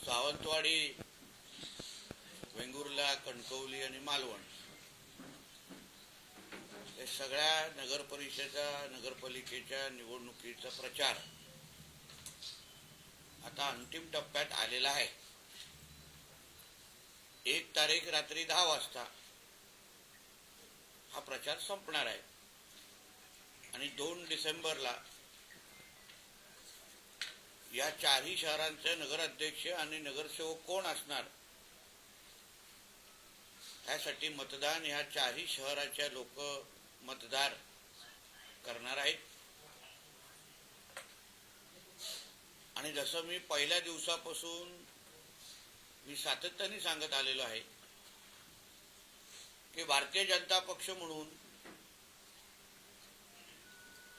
सावंतवाडी, वेंगुर्ला, कणकवली आणि मालवण या सगळ्या नगर परिषदा नगरपालिकेच्या निवडणुकीचा प्रचार आता अंतिम टप्प्यात आलेला आहे. 1 तारीख रात्री 10 वाजता हा प्रचार संपणार आहे आणि 2 डिसेंबरला या 4ही शहरांचे नगराध्यक्ष आणि नगरसेवक कोण असणार यासाठी मतदान ह्या 4ही शहराच्या लोक मतदार करणार आहेत. आणि जसं मी पहिल्या दिवसापासून मी सातत्याने सांगत आलेलो आहे की भारतीय जनता पक्ष म्हणून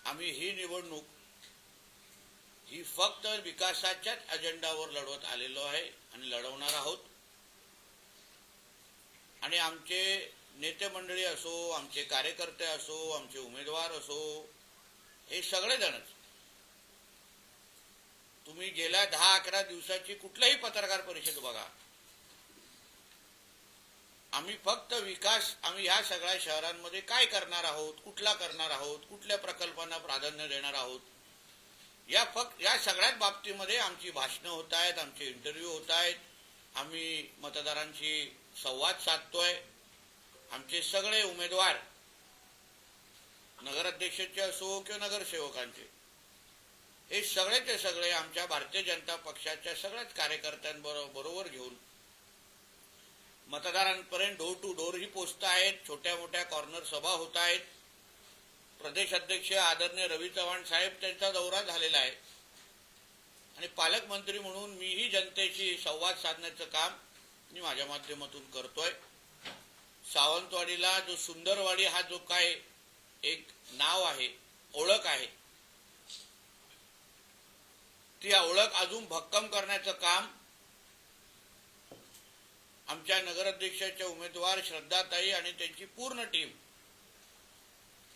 आम्ही ही निवडणूक ही फक्त विकासाच्याच अजेंडावर लढवत आलेलो आहे आणि लढवणार आहोत. आणि आमचे नेते मंडळी असो, आमचे कार्यकर्ते असो, आमचे उमेदवार असो, हे सगळेजणच तुम्ही गेल्या 10-11 दिवसाची कुठलीही पत्रकार परिषद बघा, आम्ही फक्त विकास, आम्ही ह्या सगळ्या शहरांमध्ये काय करणार आहोत, कुठला करणार आहोत, कुठल्या प्रकल्पांना प्राधान्य देणार आहोत, या सगळ्याच बाबतीमध्ये आमची भाषणं होत आहेत, आमचे इंटरव्ह्यू होत आहेत, आम्ही मतदारांशी संवाद साधतोय. आमचे सगळे उमेदवार नगराध्यक्षाचे असो किंवा नगरसेवकांचे, हे सगळेचे सगळे आमच्या भारतीय जनता पक्षाच्या सगळ्याच कार्यकर्त्यांबरोबर घेऊन मतदारांपर्यंत डोर टू डोर ही पोचत आहेत. छोट्या मोठ्या कॉर्नर सभा होत आहेत. प्रदेश अध्यक्ष आदरणीय रवी चव्हाण साहेब त्यांचा दौरा झालेला आहे आणि पालकमंत्री म्हणून मीही जनतेशी संवाद साधण्याचं काम मी माझ्या माध्यमातून करतोय. सावंतवाडीला जो सुंदरवाडी हा जो काय एक नाव आहे, ओळख आहे, ती ओळख अजून भक्कम करण्याचं काम आमच्या नगराध्यक्षाच्या उमेदवार श्रद्धाताई आणि त्यांची पूर्ण टीम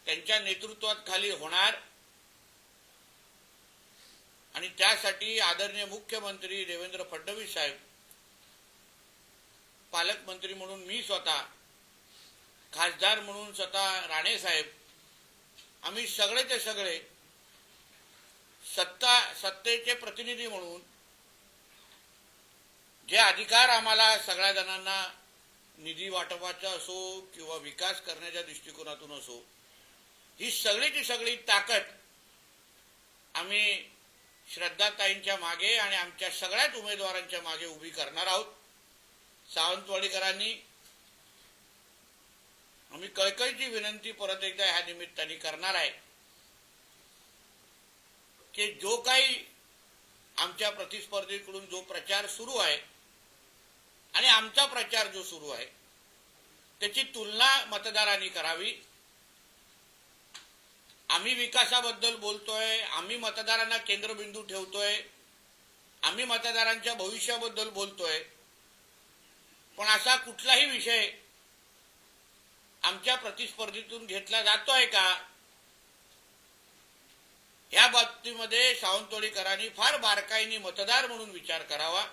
त्यांच्या नेतृत्वात खाली होणार. आणि त्यासाठी आदरणीय मुख्यमंत्री देवेंद्र फडणवीस साहेब, पालकमंत्री म्हणून मी स्वतः, खासदार म्हणून स्वतः राणे साहेब, आम्ही सगळेचे सगळे सत्तेचे प्रतिनिधी म्हणून जे अधिकार आम्हाला सगळ्या जणांना निधी वाटपाचा असो किंवा विकास करण्याच्या दृष्टिकोनातून असो, ही सगळीची सगळी ताकद आम्ही श्रद्धाताईंच्या मागे आणि आमच्या सगळ्याच उमेदवारांच्या मागे उभी करणार आहोत. सावंतवाडीकरांनी आम्ही कळकळीची विनंती परत एकदा ह्या निमित्ताने करणार आहे की जो काही आमच्या प्रतिस्पर्धीकडून जो प्रचार सुरू आहे आणि आमचा प्रचार जो सुरू आहे त्याची तुलना मतदारांनी करावी. आम्ही विकासाबद्दल बोलतोय, आम्ही मतदारांना केंद्रबिंदू ठेवतोय, आम्ही मतदारांच्या भविष्याबद्दल बोलतोय, पण असा कुठलाही विषय आमच्या प्रतिस्पर्धीतून घेतला जातोय का, या बाबतीमध्ये सावंतवाडीकरांनी फार बारकाईने मतदार म्हणून विचार करावा.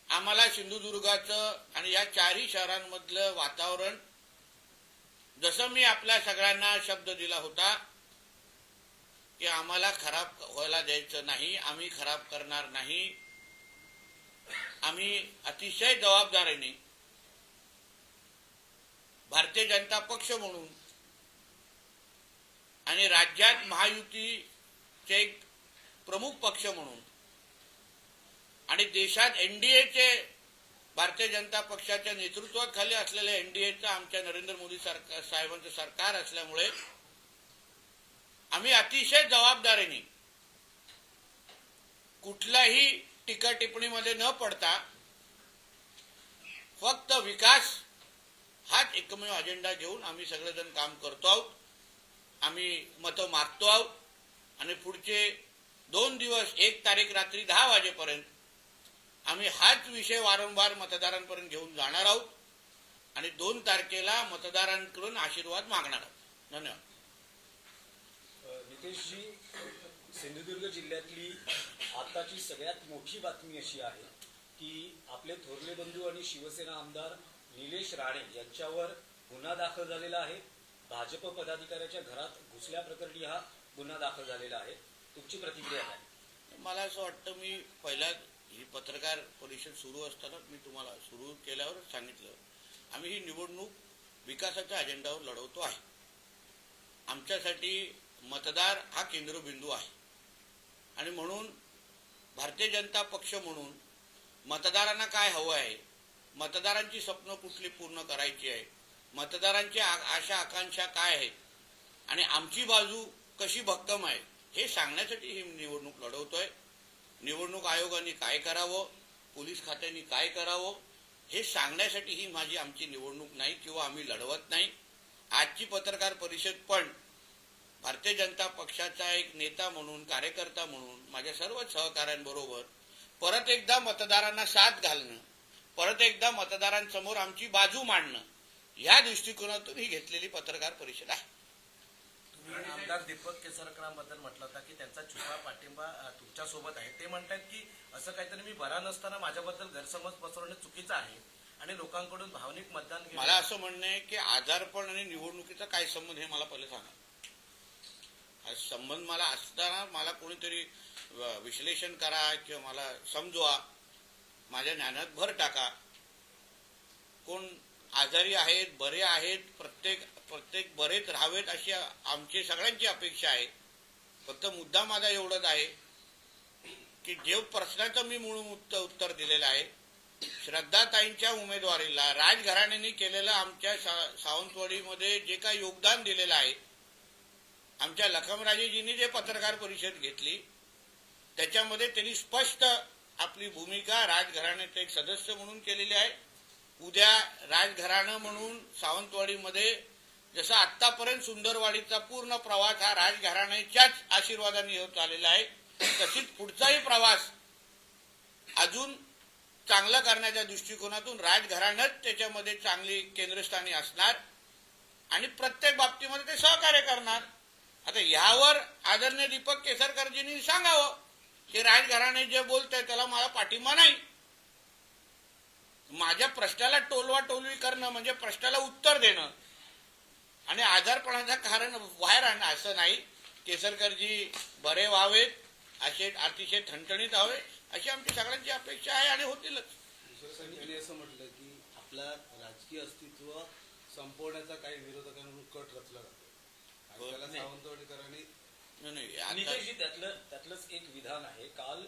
आम्हाला सिंधुदुर्गाचं आणि या 4ही शहरांमधलं वातावरण, जसं मी आपल्या सगळ्यांना शब्द दिला होता की आम्हाला खराब व्हायला द्यायचं नाही, आम्ही खराब करणार नाही, आम्ही अतिशय जबाबदारीने भारतीय जनता पक्ष म्हणून आणि राज्यात महायुतीचे एक प्रमुख पक्ष म्हणून आणि देशात एनडीएचे, भारतीय जनता पक्षाच्या नेतृत्वाखाली असलेल्या एनडीएचं आमच्या नरेंद्र मोदी साहेबांचं सरकार असल्यामुळे आम्ही अतिशय जबाबदारीने कुठल्याही टीका टिप्पणीमध्ये न पडता फक्त विकास हाच एकमेव अजेंडा घेऊन आम्ही सगळेजण काम करतो आहोत. आम्ही मतं मागतो आहोत आणि पुढचे 2 दिवस 1 तारीख रात्री 10 वाजेपर्यंत आम्ही हाच विषय वारंवार मतदारांपर्यंत घेऊन जाणार आहोत आणि 2 तारखेला मतदारांकडून आशीर्वाद मागणार आहोत. धन्यवाद. नितेशजी, सिंधुदुर्ग जिल्ह्यातली आताची सगळ्यात मोठी बातमी अशी आहे की आपले थोरले बंधू आणि शिवसेना आमदार निलेश राणे यांच्यावर गुन्हा दाखल झालेला आहे. भाजप पदाधिकाऱ्याच्या घरात घुसल्याप्रकरणी हा गुन्हा दाखल झालेला आहे. तुमची प्रतिक्रिया काय? मला असं वाटतं, मी पहिला ही पत्रकार परिषद सुरू असताना मी तुम्हाला सुरू केल्यावर सांगितलं, आम्ही ही निवडणूक विकासाच्या अजेंडावर लढवतो आहे. आमच्यासाठी मतदार हा केंद्रबिंदू आहे आणि म्हणून भारतीय जनता पक्ष म्हणून मतदारांना काय हवं आहे, मतदारांची स्वप्न कुठली पूर्ण करायची आहे, मतदारांची आशा आकांक्षा काय आहेत आणि आमची बाजू कशी भक्कम आहे हे सांगण्यासाठी ही निवडणूक लढवतोय. निवडणूक आयोगाने काय करावं, पोलीस खात्याने काय करावं हे सांगण्यासाठी ही आमची निवडणूक नाही किंवा आम्ही लढवत नाही. आजची पत्रकार परिषद पण भारतीय जनता पक्षाचा एक नेता म्हणून, कार्यकर्ता म्हणून माझ्या सर्व सहकाऱ्यांबरोबर परत एकदा मतदारांना साथ घालणं, परत एकदा मतदारांसमोर आमची बाजू मांडणं या दृष्टिकोनातून ही घेतलेली पत्रकार परिषद आहे. आमदार दीपक केसरकरांबद्दल म्हटलं होतं की त्यांचा छुपा पाठिंबा तुमच्या सोबत आहे. ते म्हणतात की असं काहीतरी मी बरा नसताना माझ्याबद्दल गैरसमज पसरवणे चुकीचं आहे आणि लोकांकडून भावनिक मतदान घेणं. मला असं म्हणणं आहे की आजारपण आणि निवडणुकीचा काय संबंध हे मला पहिले सांगा. हा संबंध मला असताना मला कोणीतरी विश्लेषण करा किंवा मला समजवा, माझ्या ज्ञानात भर टाका. कोण आजारी आहेत, बरे आहेत, प्रत्येक बरेच राहावेत अशी आमची सगळ्यांची अपेक्षा आहे. फक्त मुद्दा माझा एवढंच आहे की जे प्रश्नाचं मी मूळ उत्तर दिलेलं आहे, श्रद्धाताईंच्या उमेदवारीला राजघराण्याने केलेलं आमच्या सावंतवाडीमध्ये जे काही योगदान दिलेलं आहे, आमच्या लखमराजेजींनी जे पत्रकार परिषद घेतली त्याच्यामध्ये त्यांनी स्पष्ट आपली भूमिका राजघराण्याचे एक सदस्य म्हणून केलेली आहे. उद्या राजघराणं म्हणून सावंतवाडीमध्ये जसं आतापर्यंत सुंदरवाडीचा पूर्ण प्रवास हा राजघराण्याच्याच आशीर्वादाने होत आलेला आहे, तशीच पुढचाही प्रवास अजून चांगला करण्याच्या दृष्टिकोनातून राजघराणंच त्याच्यामध्ये चांगली केंद्रस्थानी असणार आणि प्रत्येक बाबतीमध्ये ते सहकार्य करणार. आता यावर आदरणीय दीपक केसरकरजींनी सांगावं की राजघराणे जे बोलतंय त्याला मला पाठिंबा नाही. माझ्या प्रश्नाला टोलवाटोलवी करणं म्हणजे प्रश्नाला उत्तर देणं आणि आजारपणाचं कारण बाहेर आणणं असं नाही. केसरकरजी बरे व्हावेत, असे अतिशय ठणठणीत हवे अशी आमची सगळ्यांची अपेक्षा आहे आणि होतीलच. त्यांनी असं म्हटलं की आपला राजकीय अस्तित्व संपवण्याचा काही विरोधकांकडून कट रचला जातो. त्याला सावंतवाडीकरांनी नितेशजी त्यातलंच एक विधान आहे. काल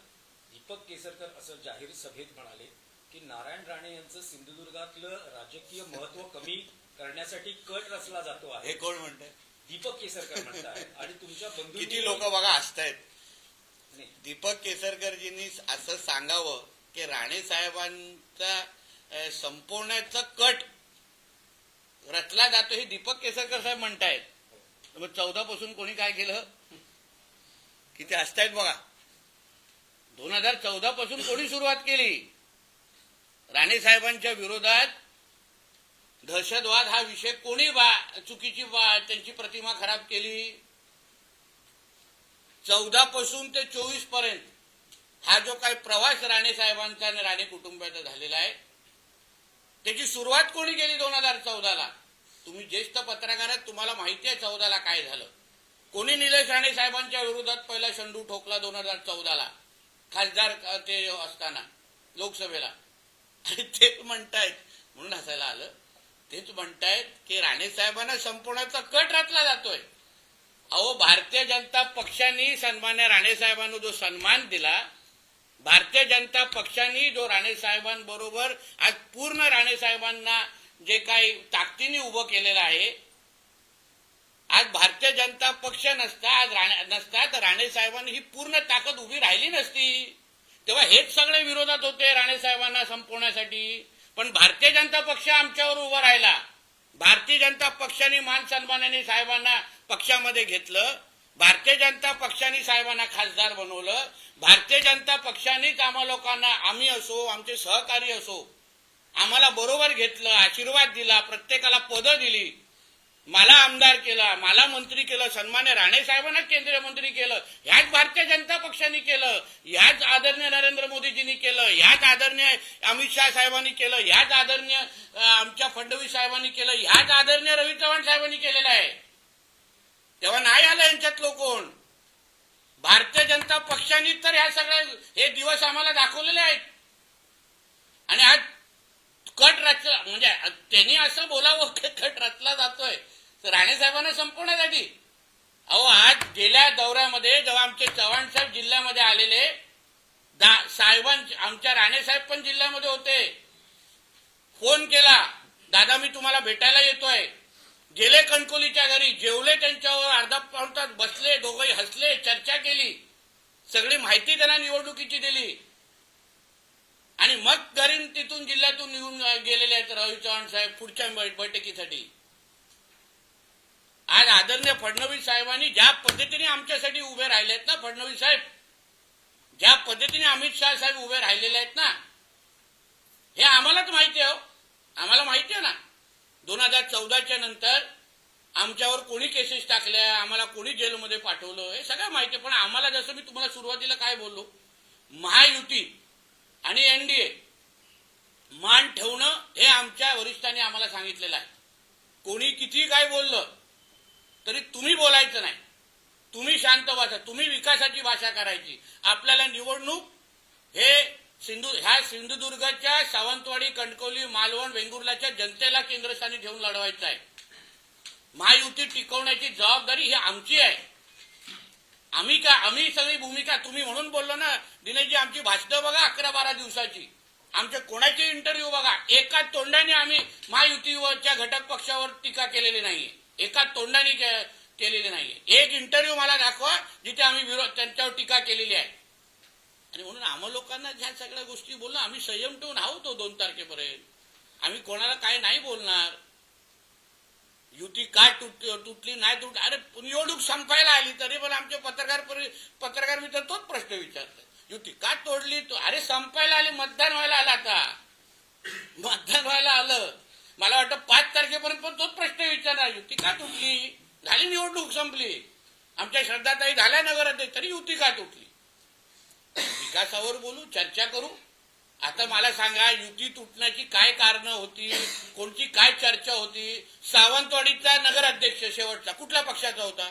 दीपक केसरकर असं जाहीर सभेत म्हणाले की नारायण राणे यांचं सिंधुदुर्गातलं राजकीय महत्व कमी करण्यासाठी कट रचला जातो आहे. हे कोण म्हणतंय? दीपक केसरकर म्हणतात. आणि तुमच्या बंधू किती लोक बघा हसतायत. दीपक केसरकरजींनी असं सांगावं की राणे साहेबांचा संपवण्याचा कट रचला जातो हे दीपक केसरकर साहेब म्हणतायत. मग 14 पासून कोणी काय केलं? किती हसतायत बघा. 2014 पासून कोणी सुरुवात केली? राणे साहेबांच्या विरोधात दहशतवाद हा विषय कोणी चुकीची त्यांची प्रतिमा खराब केली? 14 पासून ते 24 पर्यंत हा जो काही प्रवास राणे साहेबांचा आणि राणे कुटुंबाचा झालेला आहे त्याची सुरुवात कोणी केली? 2014ला. तुम्ही ज्येष्ठ पत्रकार आहात, तुम्हाला माहिती आहे 14ला काय झालं. कोणी निलेश राणे साहेबांच्या विरोधात पहिला शंडू ठोकला 2014ला खासदार ते असताना लोकसभेला. आणि तेच म्हणतायत, म्हणून हसायला आलं, तेच म्हणतायत की राणे साहेबांना संपवण्याचा कट रचला जातोय. अहो, भारतीय जनता पक्षाने सन्मान्य राणे साहेबांना जो सन्मान दिला, भारतीय जनता पक्षाने जो राणे साहेबांबरोबर आज पूर्ण राणे साहेबांना जे काही ताकदीने उभं केलेलं आहे, आज भारतीय जनता पक्ष नसता तर राणे साहेबांनी ही पूर्ण ताकद उभी राहिली नसती. तेव्हा हेच सगळे विरोधात होते राणे साहेबांना संपवण्यासाठी. पण भारतीय जनता पक्ष आमच्यावर उभा राहिला. भारतीय जनता पक्षाने मान सन्मानाने साहेबांना पक्षामध्ये घेतलं. भारतीय जनता पक्षाने साहेबांना खासदार बनवलं. भारतीय जनता पक्षानेच आम्हा लोकांना, आम्ही असो आमचे सहकारी असो, आम्हाला बरोबर घेतलं, आशीर्वाद दिला, प्रत्येकाला पदं दिली. मला आमदार केला, मला मंत्री केलं, सन्मान्य राणे साहेबांना केंद्रीय मंत्री केलं, ह्याच भारतीय जनता पक्षाने केलं, ह्याच आदरणीय नरेंद्र मोदीजींनी केलं, ह्याच आदरणीय अमित शाह साहेबांनी केलं, ह्याच आदरणीय आमच्या फडणवीस साहेबांनी केलं, ह्याच आदरणीय रवी चव्हाण साहेबांनी केलेलं आहे. तेव्हा नाही आलं यांच्यातलं कोण. भारतीय जनता पक्षाने तर ह्या सगळ्या हे दिवस आम्हाला दाखवलेले आहेत. आणि आज कट रचला म्हणजे त्यांनी असं बोलावं की कट रचला जातोय राणे साहेबांना संपवण्यासाठी. अहो आज गेल्या दौऱ्यामध्ये जेव्हा आमचे चव्हाण साहेब जिल्ह्यामध्ये आलेले, साहेबांचे आमच्या राणे साहेब पण जिल्ह्यामध्ये होते, फोन केला, दादा मी तुम्हाला भेटायला येतोय. गेले कणकोलीच्या घरी, जेवले, त्यांच्यावर अर्धा पाऊण तास बसले, दोघंही हसले, चर्चा केली, सगळी माहिती त्यांना निवडणुकीची दिली आणि मग घरी तिथून जिल्ह्यातून निघून गेलेले आहेत रवी चव्हाण साहेब पुढच्या बैठकीसाठी. आज आदरणीय फडणवीस साहेबांनी ज्या पद्धतीने आमच्यासाठी उभे राहिले आहेत ना, फडणवीस साहेब ज्या पद्धतीने अमित शाह साहेब उभे राहिलेले आहेत ना, हे आम्हालाच माहिती आहे. आम्हाला माहिती आहे ना 2014च्या नंतर आमच्यावर कोणी केसेस टाकल्या, आम्हाला कोणी जेलमध्ये पाठवलं, हे सगळं माहिती आहे. पण आम्हाला जसं मी तुम्हाला सुरुवातीला काय बोललो, महायुती आणि एनडीए मान ठेवणं हे आमच्या वरिष्ठांनी आम्हाला सांगितलेलं आहे. कोणी किती काय बोललं तरी तुम्ही बोलायचं नाही, तुम्ही शांत बसा, तुम्ही विकासाची भाषा करायची. आपल्याला निवडणूक हे ह्या सिंधुदुर्गच्या सावंतवाडी, कणकवली, मालवण, वेंगुर्लाच्या जनतेला केंद्रस्थानी ठेवून लढवायचं आहे. महायुती टिकवण्याची जबाबदारी ही आमची आहे. आम्ही सगळी भूमिका, तुम्ही म्हणून बोललो ना दिनेशजी, आमची भाषणं बघा 11-12 दिवसाची, आमच्या कोणाचे इंटरव्ह्यू बघा, एका तोंडाने आम्ही महायुतीच्या घटक पक्षावर टीका केलेली नाहीये, एका तोंडाने केलेली नाहीये. एक इंटरव्ह्यू मला दाखवा जिथे आम्ही त्यांच्यावर टीका केलेली आहे. आणि म्हणून आम्हा लोकांना ह्या सगळ्या गोष्टी बोलणं, आम्ही संयम ठेवून आहोत 2 तारखेपर्यंत. आम्ही कोणाला काय नाही बोलणार. युती का तुटली नाही तुटली, अरे निवडणूक संपायला आली तरी पण आमचे पत्रकार मित्र तोच प्रश्न विचारतात, युती का तोडली. अरे संपायला आली, मतदान व्हायला आलं, आता मतदान व्हायला आलं. मला वाटतं 5 तारखेपर्यंत पण तोच प्रश्न विचारणार, युती का तुटली. झाली निवडणूक संपली, आमच्या श्रद्धाताई झाल्या नगराध्यक्ष, तरी युती का तुटली. विकासावर बोलू, चर्चा करू. आता मला सांगा, युती तुटण्याची काय कारण होती, कोणती काय चर्चा होती. सावंतवाडीचा नगराध्यक्ष शेवटचा कुठल्या पक्षाचा होता,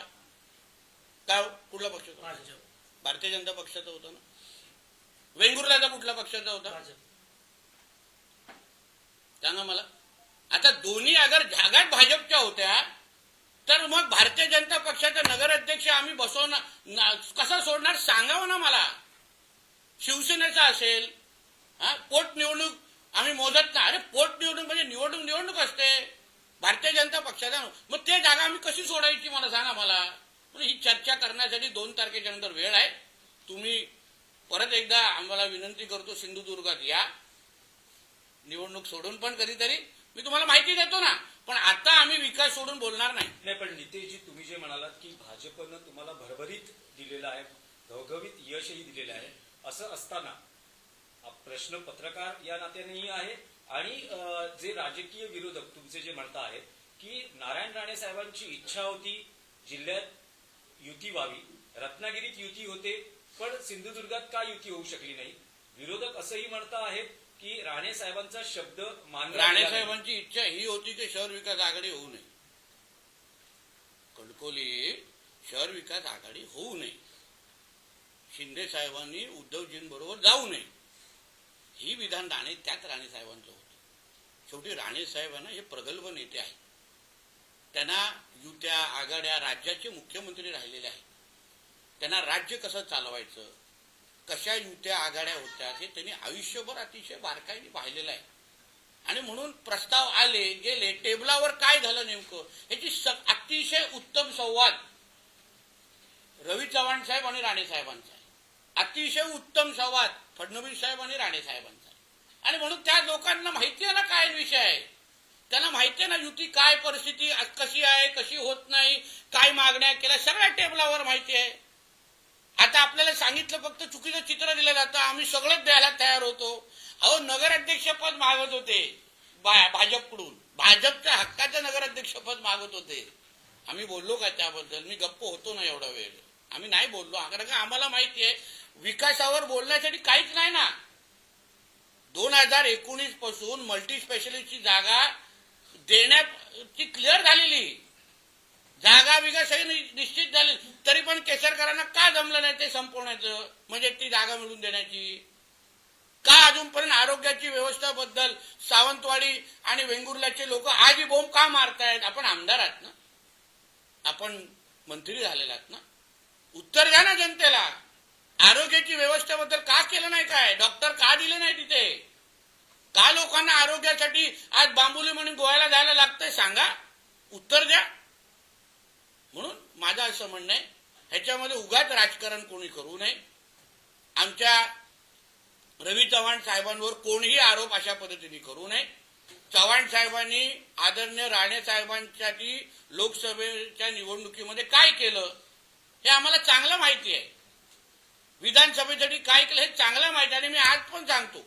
काय कुठल्या पक्षाचा होता, भारतीय जनता पक्षाचा होता ना. वेंगुर्लाचा कुठल्या पक्षाचा होता सांगा मला. आता दोन्ही अगर जागा भाजपच्या होत्या तर मग भारतीय जनता पक्षाचा नगराध्यक्ष आम्ही बसवणार कसा सोडणार, सांगावं ना मला. शिवसेनेचा असेल, पोटनिवडणूक आम्ही मोजत नाही. अरे पोटनिवडणूक म्हणजे निवडणूक असते भारतीय जनता पक्षाचा, मग ते जागा आम्ही कशी सोडायची मला सांगा मला. म्हणजे ही चर्चा करण्यासाठी 2 तारखेच्या नंतर वेळ आहे. तुम्ही परत एकदा आम्हाला विनंती करतो, सिंधुदुर्गात या, निवडणूक सोडून पण कधीतरी मी तुम्हाला माहिती देतो ना, पण आता आम्ही विकास सोडून बोलणार नाही. पण नितेशजी, तुम्ही जे म्हणालात की भाजपनं तुम्हाला भरभरीत दिलेलं आहे, घवघवीत यशही दिलेलं आहे, असं असताना प्रश्न पत्रकार या नात्यानेही आहे आणि जे राजकीय विरोधक तुमचे जे म्हणता आहेत की नारायण राणे साहेबांची इच्छा होती जिल्ह्यात युती व्हावी, रत्नागिरीत युती होते, पण सिंधुदुर्गात का युती होऊ शकली नाही. विरोधक असंही म्हणता आहेत की राणे साहेबांचा शब्द मानला. राणे साहेबांची इच्छा ही होती की शहर विकास आघाडी होऊ नये, कणकोली शहर विकास आघाडी होऊ नये, शिंदे साहेबांनी उद्धवजींबरोबर जाऊ नये, ही विधान त्याच राणे साहेबांचं होतं. शेवटी राणे साहेबांना हे प्रगल्भ नेते आहेत, त्यांना युत्या आघाड्या राज्याचे मुख्यमंत्री राहिलेले आहेत, त्यांना राज्य कसं चालवायचं, कशा युत्या आघाड्या होत्या हे त्यांनी आयुष्यभर अतिशय बारकाईने पाहिलेलं आहे. आणि म्हणून प्रस्ताव आले गेले, टेबलावर काय झालं नेमकं याची अतिशय उत्तम संवाद रवी चव्हाण साहेब आणि राणे साहेबांचा आहे, अतिशय उत्तम संवाद फडणवीस साहेब आणि राणे साहेबांचा आहे. आणि म्हणून त्या लोकांना माहिती आहे ना काय विषय आहे, त्यांना माहिती आहे ना युती काय परिस्थिती कशी आहे, कशी होत नाही, काय मागण्या केल्या, सगळ्या टेबलावर माहिती आहे. आता आपल्याला सांगितलं फक्त चुकीचं चित्र दिलं जातं, आम्ही सगळंच द्यायला तयार होतो. अहो नगराध्यक्ष पद मागत होते भाजपकडून, भाजपच्या हक्काचं नगराध्यक्षपद मागत होते. आम्ही बोललो का त्याबद्दल? मी गप्प होतो ना एवढा वेळ. आम्ही नाही बोललो, कारण का आम्हाला माहिती आहे विकासावर बोलण्यासाठी काहीच नाही ना. 2019 पासून मल्टी स्पेशालिस्टची जागा देण्याची क्लिअर झालेली, जागा बिगा सगळी निश्चित झाली, तरी पण केसरकरांना का जमलं नाही ते संपवण्याचं, म्हणजे ती जागा मिळवून देण्याची? का अजूनपर्यंत आरोग्याची व्यवस्थेबद्दल सावंतवाडी आणि वेंगुर्ल्याचे लोक आजही बोंब का मारतायत? आपण आमदार आहात ना, आपण मंत्री झालेला आहात ना, उत्तर द्या ना जनतेला. आरोग्याची व्यवस्थेबद्दल का केलं नाही? काय डॉक्टर का दिले नाही तिथे? का लोकांना आरोग्यासाठी आज बांबुली म्हणून गोव्याला जायला लागतंय? सांगा, उत्तर द्या. म्हणून माझं असं म्हणणं आहे, ह्याच्यामध्ये उगाच राजकारण कोणी करू नये. आमच्या रवी चव्हाण साहेबांवर कोणीही आरोप अशा पद्धतीने करू नये. चव्हाण साहेबांनी आदरणीय राणे साहेबांसाठी लोकसभेच्या निवडणुकीमध्ये काय केलं हे आम्हाला चांगलं माहिती आहे. विधानसभेसाठी काय केलं हे चांगलं माहिती आहे. आणि मी आज पण सांगतो,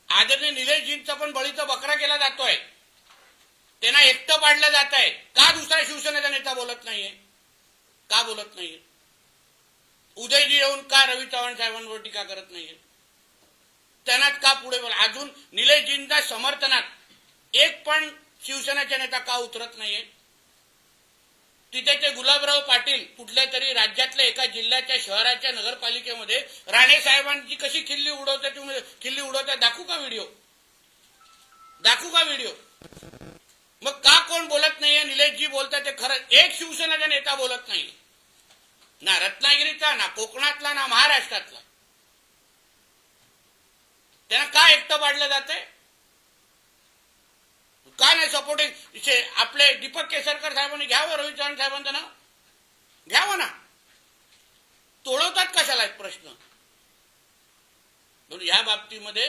आदरणीय निलेशजींचा पण बळीचा बकरा केला जातोय, त्यांना एकटं पाडलं जात आहे. का दुसरा शिवसेनेचा नेता बोलत नाहीये? का बोलत नाहीये? उदयजी येऊन का रवी चव्हाण साहेबांवर टीका करत नाहीये? त्यांना का पुढे बोला? अजून निलेशजींच्या समर्थनात एक पण शिवसेनेचा नेता का उतरत नाहीये? तिथे ते गुलाबराव पाटील कुठल्या तरी राज्यातल्या एका जिल्ह्याच्या शहराच्या नगरपालिकेमध्ये राणे साहेबांची कशी खिल्ली उडवतात दाखवू का व्हिडिओ? दाखवू का व्हिडिओ? मग का कोण बोलत नाहीये? निलेशजी बोलतात ते खरं, एक शिवसेनेचा नेता बोलत नाही, ना रत्नागिरीचा, ना कोकणातला, ना महाराष्ट्रातला. त्यांना का एकटं पाडलं जातंय? का नाही सपोर्टिंग? आपले दीपक केसरकर साहेबांनी घ्यावं, रवी चव्हाण साहेबांचं नाव घ्यावं ना. तोडवतात कशाला एक प्रश्न? म्हणून या बाबतीमध्ये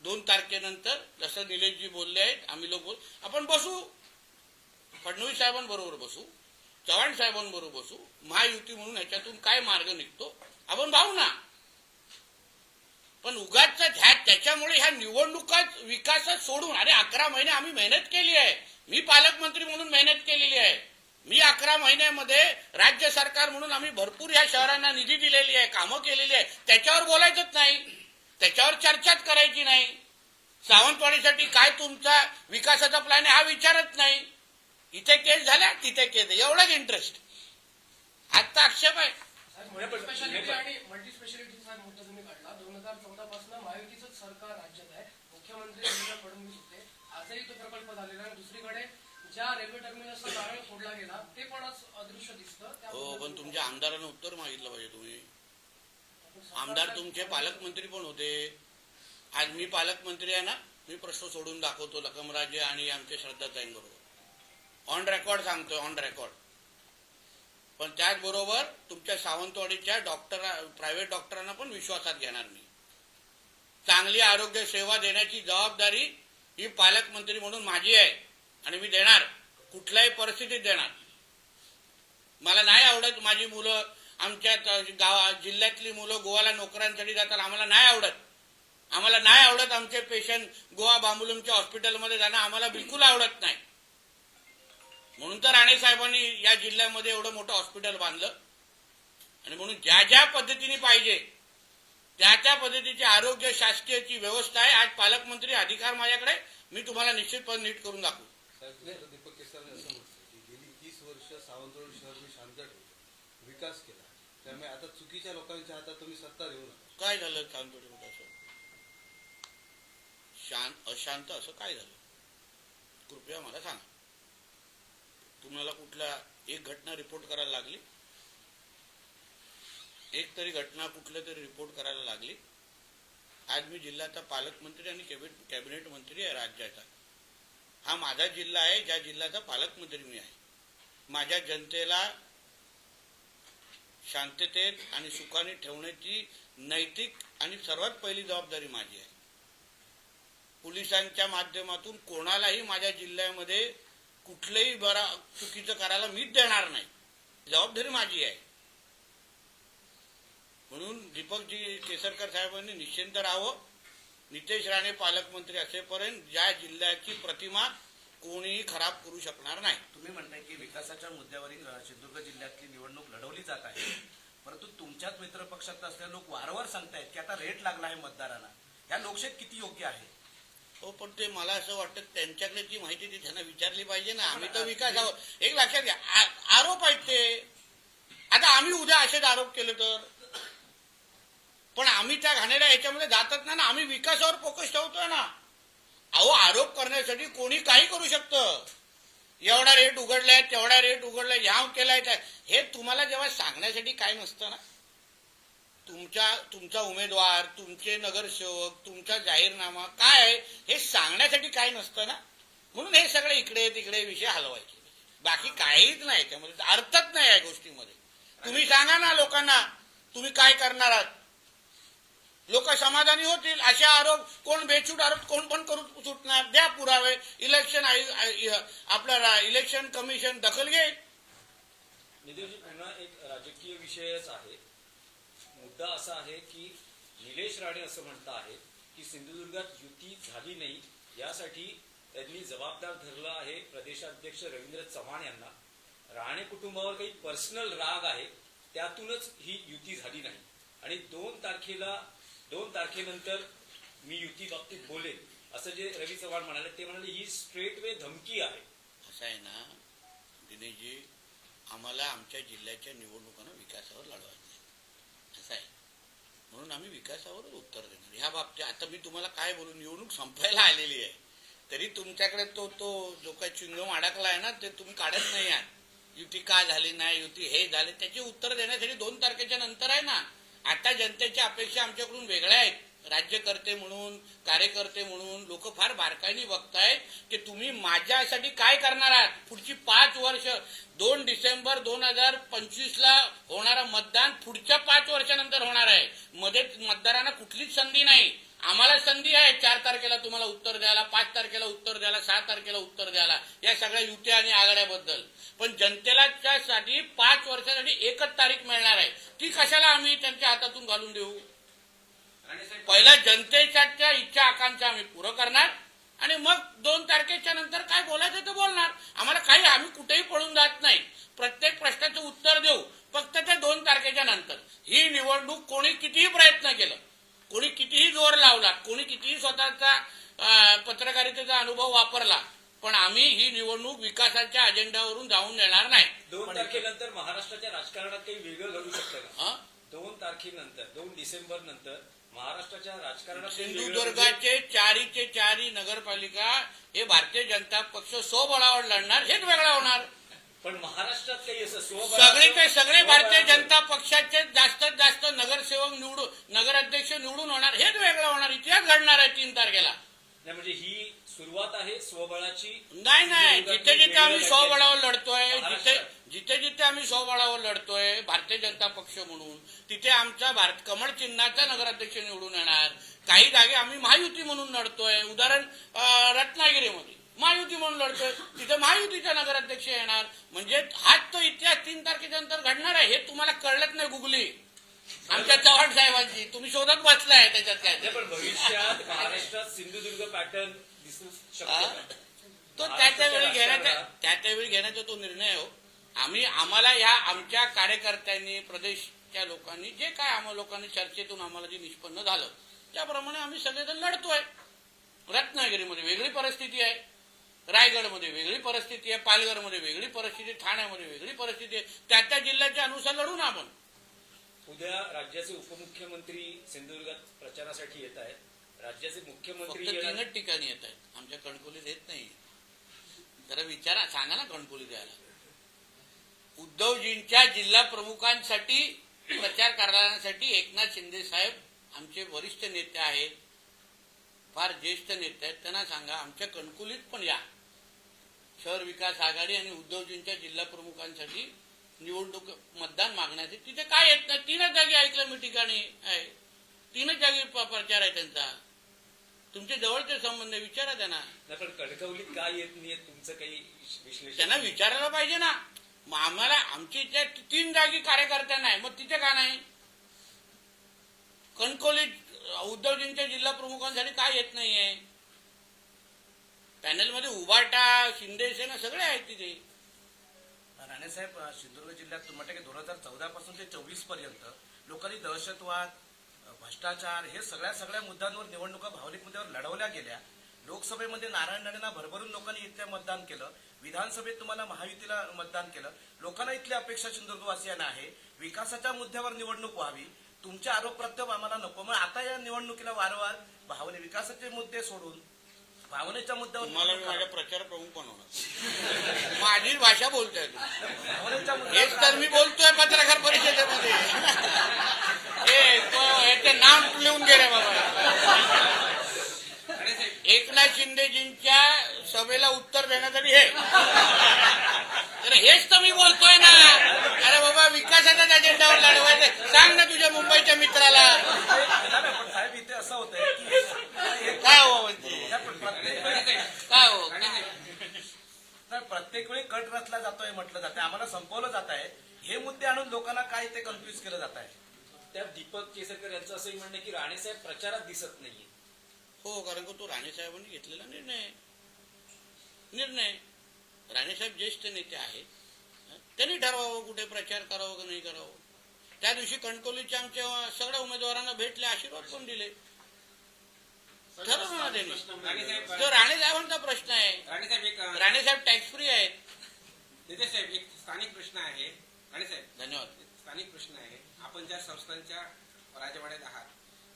2 तारखेनंतर जसं निलेशजी बोलले आहेत, आम्ही लोक आपण बसू, फडणवीस साहेबांबरोबर बसू, चव्हाण साहेबांबरोबर बसू, महायुती म्हणून ह्याच्यातून काय मार्ग निघतो आपण पाहू ना. पण उगाच त्याच्यामुळे ह्या निवडणुकाच विकासात सोडून, अरे 11 महिने आम्ही मेहनत केली आहे. मी पालकमंत्री म्हणून मेहनत केलेली आहे. मी 11 महिन्यामध्ये राज्य सरकार म्हणून आम्ही भरपूर ह्या शहरांना निधी दिलेली आहे, कामं केलेली आहे. त्याच्यावर बोलायचंच नाही, त्याच्यावर चर्चाच करायची नाही. सावंतवाडीसाठी काय तुमचा विकासाचा प्लॅन आहे हा विचारत नाही. इथे केस झाल्या, तिथे केस, एवढाच इंटरेस्ट. आजचा आक्षेप आहे. स्पेशालिटी आणि मल्टी स्पेशालिटीचा मुद्दा तुम्ही काढला. 2014 पासून महायुतीचं सरकार राज्यात आहे, मुख्यमंत्री देवेंद्र फडणवीस होते. आजही तो प्रकल्प झालेला आहे. दुसरीकडे ज्या रेल्वे टर्मिनसचा नारळ फोडला गेला ते पण आज अदृश्य दिसतं. हो, पण तुमच्या आमदारांना उत्तर मागितलं पाहिजे. तुम्ही आमदार तुमचे पालकमंत्री पण होते. आज मी पालकमंत्री आहे ना, मी प्रश्न सोडून दाखवतो लखमराजे आणि आमचे श्रद्धाताईंबरोबर. ऑन रेकॉर्ड सांगतोय, ऑन रेकॉर्ड. पण त्याचबरोबर तुमच्या सावंतवाडीच्या प्रायव्हेट डॉक्टरांना पण विश्वासात घेणार मी. चांगली आरोग्य सेवा देण्याची जबाबदारी ही पालकमंत्री म्हणून माझी आहे आणि मी देणार, कुठल्याही परिस्थितीत देणार. मला नाही आवडत माझी मुलं, आमच्या जिल्ह्यातली मुलं गोवाला नोकऱ्यांसाठी जातात. आम्हाला नाही आवडत आमचे पेशंट गोवा बांबुलमच्या हॉस्पिटलमध्ये जाणं आम्हाला बिलकुल आवडत नाही. म्हणून तर राणे साहेबांनी या जिल्ह्यामध्ये एवढं मोठं हॉस्पिटल बांधलं. आणि म्हणून ज्या ज्या पद्धतीने पाहिजे त्या त्या पद्धतीची आरोग्य शासकीयची व्यवस्था आहे. आज पालकमंत्री अधिकार माझ्याकडे, मी तुम्हाला निश्चितपणे नीट करून दाखवू. दीपक केसरकर असं म्हटलं की गेली 30 वर्ष सावंतवाडी शहर मी शांत ठेवलं, विकास केला, त्यामुळे आता चुकीच्या लोकांच्या हातात तुम्ही सत्ता देऊ नका. काय झालं सावंतवाडीमध्ये? असं अशांत असं काय झालं? कृपया मला सांगा. तुम्हाला कुठला एक घटना रिपोर्ट करायला लागली? एक तरी घटना कुठल्या तरी रिपोर्ट करायला लागली? आज मी जिल्ह्याचा पालकमंत्री आणि कॅबिनेट मंत्री आहे राज्याचा. हा माझा जिल्हा आहे, ज्या जिल्ह्याचा पालकमंत्री मी आहे. माझ्या जनतेला शांततेत आणि सुखाने ठेवण्याची नैतिक आणि सर्वात पहिली जबाबदारी माझी आहे. पोलिसांच्या माध्यमातून कोणालाही माझ्या जिल्ह्यामध्ये कुठलंही चुकीचं करायला मीच देणार नाही, जबाबदारी माझी आहे. म्हणून दीपकजी केसरकर साहेबांनी निश्चिंत राहावं. नितेश राणे पालकमंत्री असेपर्यंत ज्या जिल्ह्याची प्रतिमा कोणीही खराब करू शकणार नाही. तुम्ही म्हणताय की विकासाच्या मुद्द्यावरील सिंधुदुर्ग जिल्ह्यातली निवडणूक लढवली जात आहे, परंतु तुमच्याच मित्रपक्षात असलेले लोक वारंवार सांगतायत की आता रेट लागला आहे मतदारांना. या लोकशाहीत किती योग्य आहे? हो, पण ते मला असं वाटतं त्यांच्याकडे जी माहिती ती त्यांना विचारली पाहिजे ना. आम्ही तर विकासावर एक लक्षात घ्या, आरोप आहेत ते. आता आम्ही उद्या असेच आरोप केले तर, पण आम्ही त्या घाणेरड्या याच्यामध्ये जातच नाही ना. आम्ही विकासावर फोकस ठेवतोय ना. अहो, आरोप करण्यासाठी कोणी काही करू शकतं. एवढा रेट उघडलाय, तेवढा रेट उघडलाय, ह्याव केलाय, हे तुम्हाला जेव्हा सांगण्यासाठी काय नसतं ना. तुमचा उमेदवार, तुमचे नगरसेवक, तुमचा जाहीरनामा काय आहे हे सांगण्यासाठी काय नसतं ना. म्हणून हे सगळे इकडे तिकडे विषय हलवायचे, बाकी काहीच नाही. त्यामध्ये अर्थच नाही या गोष्टीमध्ये. तुम्ही सांगा ना लोकांना तुम्ही काय करणार आहात, लोक समाधानी होतील. असे आरोप कोण बेछूट आरोप कोण पण करू सुटणार. द्या पुरावे. आपल्याला इलेक्शन कमिशन दखल घेईल. निदेशजी, पुन्हा एक राजकीय विषयच आहे. मुद्दा असा आहे की निलेश राणे असं म्हणत आहेत की सिंधुदुर्गात युती झाली नाही, यासाठी त्यांनी जबाबदार धरलं आहे प्रदेशाध्यक्ष रवींद्र चव्हाण यांना. राणे कुटुंबावर काही पर्सनल राग आहे, त्यातूनच ही युती झाली नाही. आणि 2 तारखेनंतर मी युती बाबतीत बोलेन असं जे रवी चव्हाण म्हणाले, ते म्हणाले ही स्ट्रेट वे धमकी आहे. असं आहे ना दिनेशजी, आम्हाला आमच्या जिल्ह्याच्या निवडणुकांना विकासावर लढवायचं आहे. असं आहे, म्हणून आम्ही विकासावरच उत्तर देणार. ह्या बाबतीत आता मी तुम्हाला काय बोलू, निवडणूक संपायला आलेली आहे, तरी तुमच्याकडे तो जो काही चिंगम अडकला आहे ना, ते तुम्ही काढत नाही आहात. युती का झाली नाही, युती हे झाले, त्याची उत्तर देण्यासाठी 2 तारखेच्या नंतर आहे ना. आता जनतेच्या अपेक्षा आमच्याकडून वेगळ्या आहेत. राज्यकर्ते म्हणून, कार्यकर्ते म्हणून लोक फार बारकाईने बघतायत की तुम्ही माझ्यासाठी काय करणार आहात. पुढची 5 वर्ष, 2 डिसेंबर 2025 होणारा मतदान पुढच्या 5 वर्षानंतर होणार आहे. मध्ये मतदारांना कुठलीच संधी नाही. आम्हाला संधी आहे 4 तारखेला तुम्हाला उत्तर द्यायला, 5 तारखेला उत्तर द्यायला, 6 तारखेला उत्तर द्यायला, या सगळ्या युत्या आणि आघाड्याबद्दल. पण जनतेला त्यासाठी 5 वर्षासाठी एकच तारीख मिळणार आहे. ती कशाला आम्ही त्यांच्या हातातून घालून देऊ. पहिला जनतेच्या इच्छा आकांक्षा आम्ही पुरं करणार आणि मग 2 तारखेच्या नंतर काय बोलायचं ते बोलणार. आम्हाला काही, आम्ही कुठेही पळून जात नाही. प्रत्येक प्रश्नाचं उत्तर देऊ, फक्त त्या 2 तारखेच्या नंतर. ही निवडणूक कोणी कितीही प्रयत्न केलं, कोणी कितीही जोर लावला, कोणी कितीही स्वतःचा पत्रकारितेचा अनुभव वापरला, पण आम्ही ही निवडणूक विकासाच्या अजेंड्यावरून जाऊन येणार नाही. 2 तारखेनंतर महाराष्ट्राच्या राजकारणात काही वेगळं घडू शकतं का? 2 तारखेनंतर, 2 डिसेंबर नंतर महाराष्ट्राच्या राजकारणात सिंधुदुर्गाचे 4चे 4 नगरपालिका हे भारतीय जनता पक्ष स्वबळावर लढणार, हेच वेगळं होणार. पण महाराष्ट्रात काही असं सगळे भारतीय जनता पक्षाचे जास्तीत जास्त नगरसेवक निवडून, नगराध्यक्ष निवडून होणार, हेच वेगळं होणार. इतिहास घडणार आहे 3 तारखेला. नाही, म्हणजे ही सुरुवात आहे स्वबळाची. नाही, जिथे जिथे आम्ही स्वबळावर लढतोय, जिथे आम्ही स्वबळावर लढतोय भारतीय जनता पक्ष म्हणून, तिथे आमचा कमळ चिन्हाचा नगराध्यक्ष निवडून येणार. काही जागे आम्ही महायुती म्हणून लढतोय. उदाहरण रत्नागिरीमध्ये महायुती म्हणून लढतोय, तिथे महायुतीचा नगराध्यक्ष येणार. म्हणजे हाच तो इतिहास 3 तारखेच्या नंतर घडणार आहे. हे तुम्हाला कळलंच नाही गुगली आमच्या चव्हाण साहेबांची, तुम्ही शोधत बसलाय त्याच्यात काय. पण भविष्यात महाराष्ट्रात सिंधुदुर्ग पॅटर्न दिसू शकतो तो त्याच्या वेळी घेण्याचा तो निर्णय हो. आम्हाला या आमच्या कार्यकर्त्यांनी, प्रदेशच्या लोकांनी जे काय आम्हाला लोकांनी चर्चेतून आम्हाला जे निष्पन्न झालं त्याप्रमाणे आम्ही सगळेजण लढतोय. रत्नागिरीमध्ये वेगळी परिस्थिती आहे, रायगडमध्ये वेगळी परिस्थिती आहे, पालघरमध्ये वेगळी परिस्थिती, ठाण्यामध्ये वेगळी परिस्थिती आहे. त्या जिल्ह्याच्या अनुसार लढू ना आपण. उद्या राज्याचे उपमुख्यमंत्री सिंधुदुर्गात प्रचारासाठी येत आहेत. राज्याचे मुख्यमंत्री 3च ठिकाणी येत आहेत, आमच्या कणकोलीत येत नाही. जरा विचारा, सांगा ना कणकोलीत यायला. उद्धवजींच्या जिल्हा प्रमुखांसाठी प्रचार करण्यासाठी एकनाथ शिंदे साहेब आमचे वरिष्ठ नेते आहेत, फार ज्येष्ठ नेते आहेत. त्यांना सांगा आमच्या कणकोलीत पण या. शहर विकास आघाडी आणि उद्धवजींच्या जिल्हा प्रमुखांसाठी निवडणूक मतदान मागण्यासाठी तिथे काय येत नाही. 3च जागी ऐकलं मी ठिकाणी आहे, 3च जागी प्रचार आहे त्यांचा. तुमचे जवळचे संबंध विचारा त्यांना. पण कणकवलीत काय येत नाही तुमचं काही विश्लेषण त्यांना विचारायला पाहिजे ना. मग आम्हाला आमची त्या 3 जागी कार्यकर्त्यांना आहे, मग तिथे का नाही. कणकवलीत उद्धवजींच्या जिल्हा प्रमुखांसाठी काय येत नाहीये. पॅनलमध्ये उभाटा, शिंदे सेना सगळे आहेत तिथे. राणेसाहेब, सिंधुदुर्ग जिल्ह्यात तुम्ही म्हणता की 2014 पासून ते 24 पर्यंत लोकांनी दहशतवाद, भ्रष्टाचार हे सगळ्या मुद्द्यांवर निवडणुका भावनिक मुद्द्यावर लढवल्या गेल्या. लोकसभेमध्ये नारायण राणेंना भरभरून लोकांनी इथल्या मतदान केलं. विधानसभेत तुम्हाला महायुतीला मतदान केलं. लोकांना इथली अपेक्षा सिंधुदुर्गवासियांना आहे विकासाच्या मुद्द्यावर निवडणूक व्हावी. तुमचे आरोप प्रत्यारोप आम्हाला नको. मग आता या निवडणुकीला वारंवार विकासाचे मुद्दे सोडून भावनेच्या मुद्द्यावर तुम्हाला मी निवडणूक माझ्या प्रचार प्रमुख बनवणार. माझीच भाषा बोलताय तुम्ही. भावनेच्या हेच मुद्द्यावर तर मी बोलतोय पत्रकार परिषदेमध्ये. याचे नाम लिहून गेले बाबा. एकनाथ शिंदेजींच्या सभेला उत्तर देण्यासाठी हे, तर हेच तर मी बोलतोय ना. अरे बाबा, विकासाच्याच अजेंडावर लढवायचं. सांग ना तुझ्या मुंबईच्या मित्राला पण साहेब इथे असं होतंय की काय हो म्हणते, काय हो. प्रत्येक वेळी कट रचला जातोय म्हटलं जातंय, आम्हाला संपवलं जात आहे. हे मुद्दे आणून लोकांना काय ते कन्फ्युज केलं जात आहे. त्या दीपक केसरकर यांचं असंही म्हणणं आहे की राणेसाहेब प्रचारात दिसत नाहीये. हो, कारण का तो राणेसाहेबांनी घेतलेला निर्णय. राणेसाहेब ज्येष्ठ नेते आहेत, त्यांनी ठरवावं कुठे प्रचार करावं का नाही करावं. त्या दिवशी कणकवलीच्या आमच्या सगळ्या उमेदवारांना भेटले, आशीर्वाद पण दिले. ठरवलं ना त्यांनी. तो राणेसाहेबांचा प्रश्न आहे. राणेसाहेब टॅक्स फ्री आहेत. साहेब, एक स्थानिक प्रश्न आहे. राणेसाहेब, धन्यवाद. स्थानिक प्रश्न आहे. आपण ज्या संस्थांच्या राजवाड्यात आहात,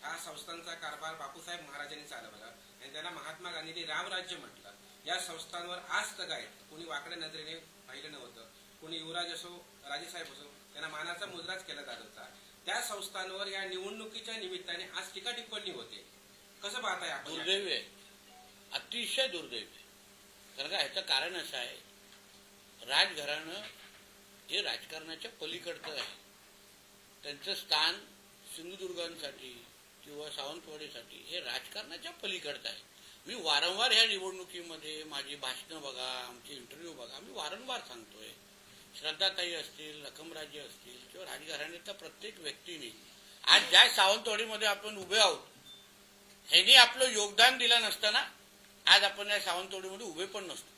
हा संस्थांचा कारभार बापूसाहेब महाराजांनी चालवला आणि त्यांना महात्मा गांधींनी रामराज्य म्हटलं. या संस्थांवर आज तगायत कोणी वाकड्या नजरेने पाहिलं नव्हतं. कोणी युवराज असो, राजेसाहेब असो, त्यांना मानाचा मुद्राच केला जात होता. त्या संस्थांवर या निवडणुकीच्या निमित्ताने आज टीका टिप्पणी होते. कसं पाहताय आपण? दुर्दैवी आहे, अतिशय दुर्दैवी आहे. कारण का ह्याचं कारण असं आहे, राजघराणं हे राजकारणाच्या पलीकडचं आहे. त्यांचं स्थान सिंधुदुर्गांसाठी किंवा सावंतवाडीसाठी हे राजकारणाच्या पलीकडचं आहे. मी वारंवार ह्या निवडणुकीमध्ये माझी भाषणं बघा, आमचे इंटरव्ह्यू बघा, मी वारंवार सांगतोय. श्रद्धाताई असतील, रकमराजे असतील किंवा राजघराण्याच्या प्रत्येक व्यक्तीने आज ज्या सावंतवाडीमध्ये आपण उभे आहोत, ह्यांनी आपलं योगदान दिलं नसतं ना, आज आपण या सावंतवाडीमध्ये उभे पण नसतो.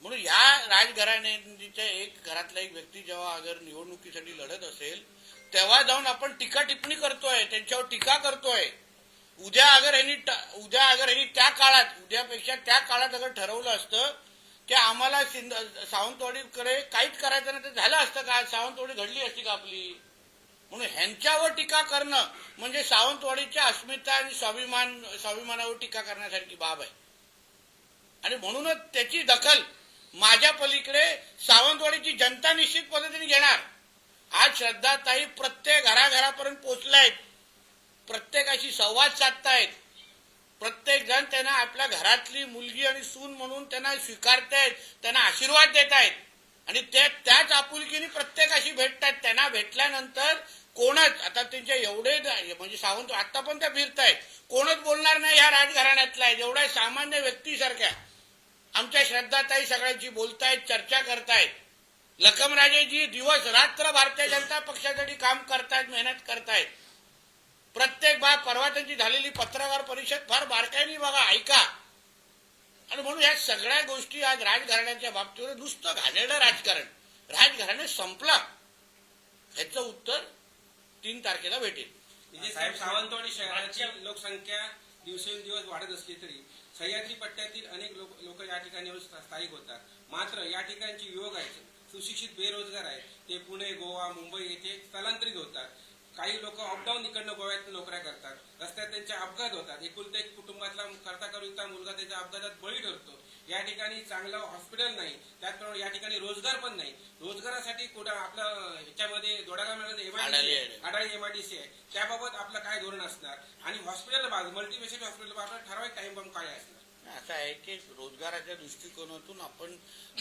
म्हणून या राजघराण्याच्या घरातला एक व्यक्ती जेव्हा अगर निवडणुकीसाठी लढत असेल, तेव्हा जाऊन आपण टीका टिप्पणी करतोय, त्यांच्यावर टीका करतोय. उद्या अगर ह्यांनी त्या काळात, उद्यापेक्षा त्या काळात अगर ठरवलं असतं की आम्हाला सावंतवाडीकडे काहीच करायचं नाही, तर झालं असतं का? सावंतवाडी घडली असती का आपली? म्हणून ह्यांच्यावर टीका करणं म्हणजे सावंतवाडीच्या अस्मिता आणि स्वाभिमानावर टीका करण्यासारखी बाब आहे. आणि म्हणूनच त्याची दखल माझ्या पलीकडे सावंतवाडीची जनता निश्चित पद्धतीने घेणार. आज श्रद्धाताई प्रत्येक घराघरापर्यंत पोहोचलायत, प्रत्येकाशी संवाद साधतायत, प्रत्येक जण त्यांना आपल्या घरातली मुलगी आणि सून म्हणून त्यांना स्वीकारतायत, त्यांना आशीर्वाद देत आहेत आणि त्याच आपुलकीने प्रत्येकाशी भेटतायत. त्यांना भेटल्यानंतर कोणच आता त्यांच्या एवढे म्हणजे सावंत आता पण त्या फिरतायत, कोणच बोलणार नाही ह्या राजघराण्यातला आहे. जेवढ्या सामान्य व्यक्तीसारख्या आमच्या श्रद्धाताई सगळ्यांची बोलतायत, चर्चा करतायत. लखमराजेजी दिवस रात्र भारतीय जनता पक्षासाठी काम करतायत, मेहनत करतायत. प्रत्येक परवा त्यांची झालेली पत्रकार परिषद फार बारकाईने बघा, ऐका. आणि म्हणून या सगळ्या गोष्टी आज राजघराण्याच्या बाबतीवर नुसतं घाणेरडं राजघराणे संपला, ह्याचं उत्तर 3 तारखेला भेटेल. साहेब, सावंतवाडी शहराची लोकसंख्या दिवसेंदिवस वाढत असली तरी सह्याद्री पट्ट्यातील अनेक लोक या ठिकाणी स्थायिक होतात. मात्र या ठिकाणचे युवक आहेत, सुशिक्षित बेरोजगार आहेत, ते पुणे, गोवा, मुंबई येथे स्थलांतरित होतात. काही लोक अपडाऊन इकडनं गोव्यात नोकऱ्या करतात, रस्त्यात त्यांचे अपघात होतात. एकुलता एक कुटुंबातला करता करिता मुलगा त्याच्या अपघातात बळी ठरतो. या ठिकाणी चांगलं हॉस्पिटल नाही, त्याचप्रमाणे या ठिकाणी रोजगार पण नाही. रोजगारासाठी आपलं ह्याच्यामध्ये दोडागामध्ये आडाळी एमआयडीसी आहे, त्याबाबत आपलं काय धोरण असणार आणि हॉस्पिटल मल्टीस्पेशालिटी हॉस्पिटल आपला ठराविक टाइम बॉम्ब काय असणार? असं आहे की रोजगाराच्या दृष्टिकोनातून आपण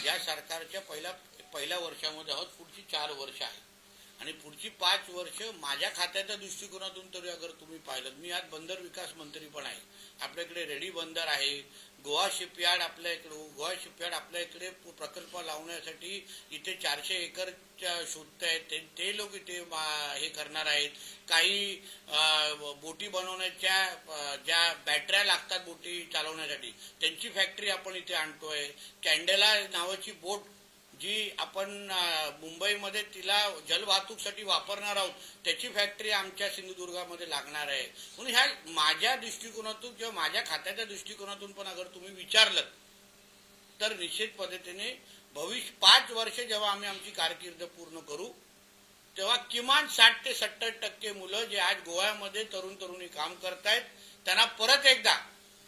या सरकारच्या पहिल्या वर्षामध्ये आहोत. पुढची 4 वर्ष आहे आणि पुढची 5 वर्ष माझ्या खात्याच्या दृष्टिकोनातून तरी अगर तुम्ही पाहिलं, मी आज बंदर विकास मंत्री पण आहे. आपल्याकडे रेडी बंदर आहे, गोवा शिपयार्ड आपल्या इकडे प्रकल्प लावण्यासाठी इथे 400 एकर शोधत आहेत, ते लोक इथे हे करणार आहेत. काही बोटी बनवण्याच्या ज्या बॅटऱ्या लागतात बोटी चालवण्यासाठी त्यांची फॅक्टरी आपण इथे आणतोय. कॅन्डेला नावाची बोट जी आपण मुंबईमध्ये तिला जलवाहतूकसाठी वापरणार आहोत त्याची फॅक्टरी आमच्या सिंधुदुर्गामध्ये लागणार आहे. म्हणून ह्या माझ्या दृष्टिकोनातून किंवा माझ्या खात्याच्या दृष्टिकोनातून पण अगर तुम्ही विचारलं तर निश्चित पद्धतीने भविष्य 5 वर्ष जेव्हा आम्ही आमची कारकीर्द पूर्ण करू तेव्हा किमान 60 ते 70% मुलं जे आज गोव्यामध्ये तरुण तरुणी काम करतायत त्यांना परत एकदा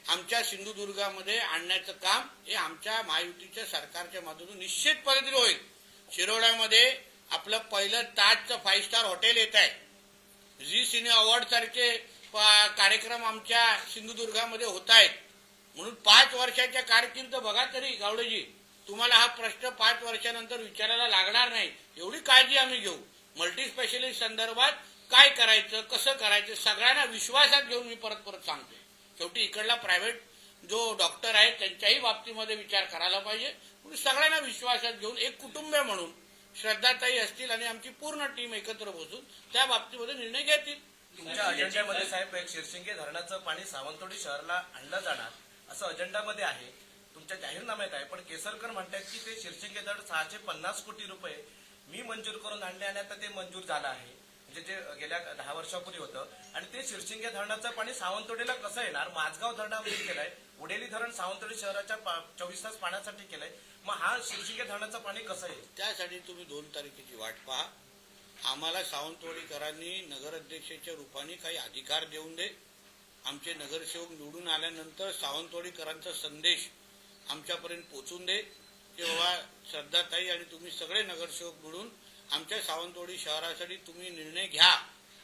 आमच्या सिंधुदुर्गामध्ये आणण्याचं काम हे आमच्या महायुतीच्या सरकारच्या माध्यमातून निश्चित पद्धतीने होईल. शिरोड्यामध्ये आपलं पहिलं ताजचं 5 स्टार हॉटेल येत आहे. झी सिने अवॉर्ड सारखे कार्यक्रम आमच्या सिंधुदुर्गामध्ये होत आहेत. म्हणून 5 वर्षाच्या कारकीर्द बघा तरी गावडेजी तुम्हाला हा प्रश्न 5 वर्षानंतर विचारायला लागणार नाही एवढी काळजी आम्ही घेऊ. मल्टी स्पेशलिस्ट संदर्भात काय करायचं कसं करायचं सगळ्यांना विश्वासात घेऊन मी परत सांगतो. शेवटी इकडला प्रायव्हेट जो डॉक्टर आहे त्यांच्याही बाबतीमध्ये विचार करायला पाहिजे. म्हणून सगळ्यांना विश्वासात घेऊन एक कुटुंब म्हणून श्रद्धाताई असतील आणि आमची पूर्ण टीम एकत्र बसून त्या बाबतीमध्ये निर्णय घेतील. तुमच्या अजेंड्यामध्ये साहेब एक शिरसिंगे धरणाचं पाणी सावंतवाडी शहराला आणलं जाणार असं अजेंडामध्ये आहे, तुमच्या जाहीरनाम्यात आहे. पण केसरकर म्हणतात की ते शिरसिंगे धरण 650 कोटी रुपये मी मंजूर करून आणले आणि आता ते मंजूर झालं आहे, म्हणजे जे गेल्या 10 वर्षापूर्वी होतं. आणि ते शिरसिंगे धरणाचं पाणी सावंतवाडीला कसं येणार? माझगाव धरणामध्ये केलंय, उडेली धरण सावंतवाडी शहराच्या 24 तास पाण्यासाठी केलंय, मग हा शिरसिंगे धरणाचं पाणी कसं येईल? त्यासाठी तुम्ही 2 तारखेची वाट पहा. आम्हाला सावंतवाडीकरांनी नगराध्यक्षाच्या रूपाने काही अधिकार देऊन दे. आमचे नगरसेवक निवडून आल्यानंतर सावंतवाडीकरांचा संदेश आमच्यापर्यंत पोहोचून दे की बाबा श्रद्धाताई आणि तुम्ही सगळे नगरसेवक मिळून आमच्या सावंतवाडी शहरासाठी तुम्ही निर्णय घ्या.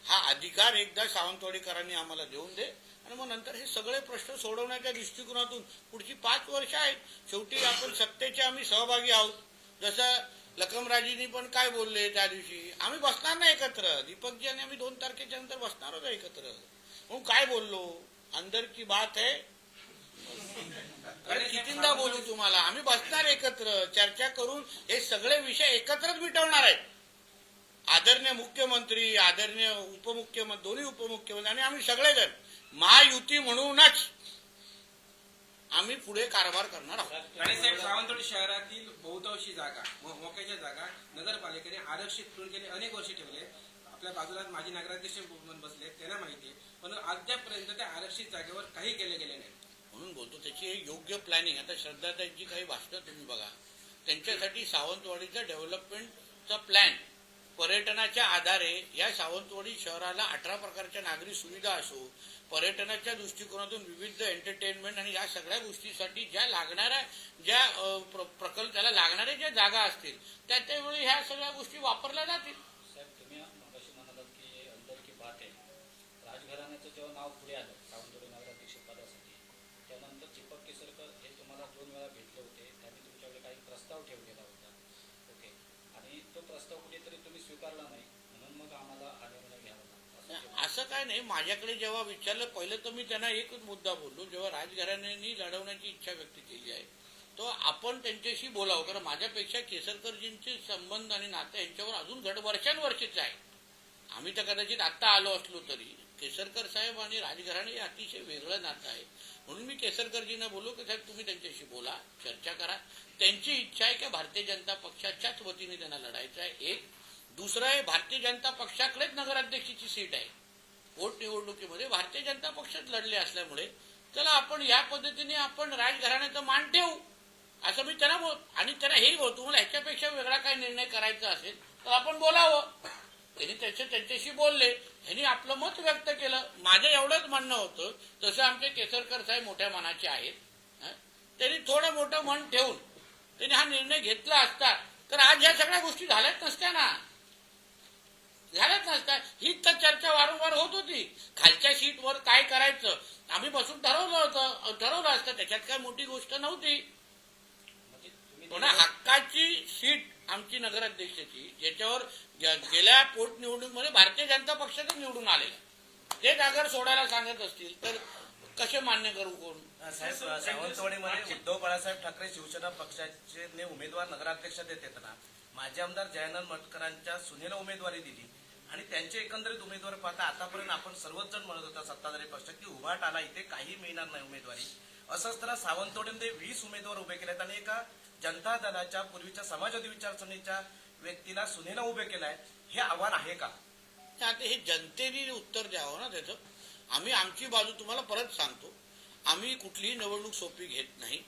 हा अधिकार एकदा सावंतवाडीकरांनी आम्हाला देऊन दे आणि मग नंतर हे सगळे प्रश्न सोडवण्याच्या दृष्टिकोनातून पुढची 5 वर्ष आहेत. शेवटी आपण सत्तेचे आम्ही सहभागी आहोत. जसं लखमराजींनी पण काय बोलले त्या दिवशी आम्ही बसणार नाही एकत्र, दीपकजी आणि आम्ही 2 तारखेच्या नंतर बसणार होतो एकत्र. म्हणून काय बोललो अंदर की बात है कितींदा बोलू तुम्हाला. आम्ही बसणार एकत्र चर्चा करून हे सगळे विषय एकत्रच मिटवणार आहेत. आदरणीय मुख्यमंत्री आदरणीय उपमुख्यमंत्री दोन्ही उपमुख्यमंत्री आणि आम्ही सगळेजण महायुती म्हणूनच आम्ही पुढे कारभार करणार आहोत. साहेब सावंतवाडी शहरातील बहुतांशी जागा मोक्याच्या जागा नगरपालिकेने आरक्षित करून गेले अनेक वर्ष ठेवले. आपल्या बाजूला माजी नगराध्यक्ष बसले त्यांना माहिती आहे, पण अद्यापपर्यंत त्या आरक्षित जागेवर काही केले गेले नाही. म्हणून बोलतो त्याची योग्य प्लॅनिंग. आता श्रद्धाताईंची काही भाषणं तुम्ही बघा, त्यांच्यासाठी सावंतवाडीचा डेव्हलपमेंटचा प्लॅन पर्यटनाच्या आधारे या सावंतवाडी शहराला 18 प्रकारच्या नागरी सुविधा असो, पर्यटनाच्या दृष्टिकोनातून विविध एंटरटेनमेंट आणि या सगळ्या गोष्टीसाठी ज्या लागणाऱ्या ज्या प्रकल्प त्याला लागणाऱ्या ज्या जागा असतील त्यावेळी ह्या सगळ्या गोष्टी वापरल्या जातील. साहेब तुम्ही मगाशी म्हणालात की अंदर की बात आहे, राजघराण्याचं जेव्हा नाव पुढे आलं सावंतवाडी नगराध्यक्ष पदासाठी त्यानंतर दीपक केसरकर हे तुम्हाला 2 वेळा भेटले होते, त्यांनी तुमच्याकडे काही प्रस्ताव ठेवलेला होता. ओके, आणि तो प्रस्ताव कुठेतरी तुम्ही स्वीकारला नाही म्हणून मग आम्हाला हा निर्णय घ्यावा लागला. असं काय नाही. माझ्याकडे जेव्हा विचारलं पहिलं तर मी त्यांना एकच मुद्दा बोललो, जेव्हा राजघराण्यांनी लढवण्याची इच्छा व्यक्त केली आहे तो आपण त्यांच्याशी बोलावं. कारण माझ्यापेक्षा केसरकरजींचे संबंध आणि नातं यांच्यावर अजून वर्षानुवर्षीच आहे. आम्ही तर कदाचित आत्ता आलो असलो तरी केसरकर साहेब आणि राजघराणे हे अतिशय वेगळं नातं आहे. म्हणून मी केसरकरजींना बोललो की साहेब तुम्ही त्यांच्याशी बोला, चर्चा करा. त्यांची इच्छा आहे की भारतीय जनता पक्षाच्याच वतीने त्यांना लढायचं आहे. एक दुसरं आहे भारतीय जनता पक्षाकडेच नगराध्यक्षाची सीट आहे. पोटनिवडणुकीमध्ये भारतीय जनता पक्षात लढले असल्यामुळे चला आपण या पद्धतीने आपण राजघराण्याचा मान ठेवू असं मी त्यांना आणि त्यांना हेही बोल तुम्हाला ह्याच्यापेक्षा वेगळा काही निर्णय करायचा असेल तर आपण बोलावं. त्यांनी त्यांच्याशी बोलले, यांनी आपलं मत व्यक्त केलं. माझं एवढंच म्हणणं होतं तसं आमचे केसरकर साहेब मोठ्या मनाचे आहेत. त्यांनी थोडं मोठं मन ठेवून त्यांनी हा निर्णय घेतला असता तर आज ह्या सगळ्या गोष्टी झाल्याच नसत्या ना, झाल्याच नसत्या. हीच तर चर्चा वारंवार होत होती. खालच्या सीटवर काय करायचं आम्ही बसून ठरवलं असतं, त्याच्यात काय मोठी गोष्ट नव्हती. पण हक्काची सीट आमची नगराध्यक्षाची ज्याच्यावर गेल्या पोटनिवडणुकीमध्ये भारतीय जनता पक्षातच निवडून आलेला ते जागर सोडायला सांगत असतील तर कसे मान्य करू कोण? साहेब सावंतवाडीमध्ये उद्धव बाळासाहेब ठाकरे शिवसेना पक्षाचे उमेदवार नगराध्यक्षात येताना माजी आमदार जयानंद मटकरांच्या सुनेला उमेदवारी दिली आणि त्यांचे एकंदरीत उमेदवार पाहता आतापर्यंत आपण सर्वच जण म्हणत होता सत्ताधारी पक्ष की उभाट आला इथे काही मिळणार नाही उमेदवारी. असं असताना सावंतवाडीमध्ये 20 उमेदवार उभे केलेत आणि एका जनता दलाच्या पूर्वीच्या समाजवादी विचारसरणीच्या व्यक्तीला सुनेला उभे केलाय. हे आव्हान आहे का? आता हे जनतेने उत्तर द्यावं ना त्याचं. आम्ही आमची बाजू तुम्हाला परत सांगतो. आम्ही कुठलीही निवडणूक सोपी घेत नाही.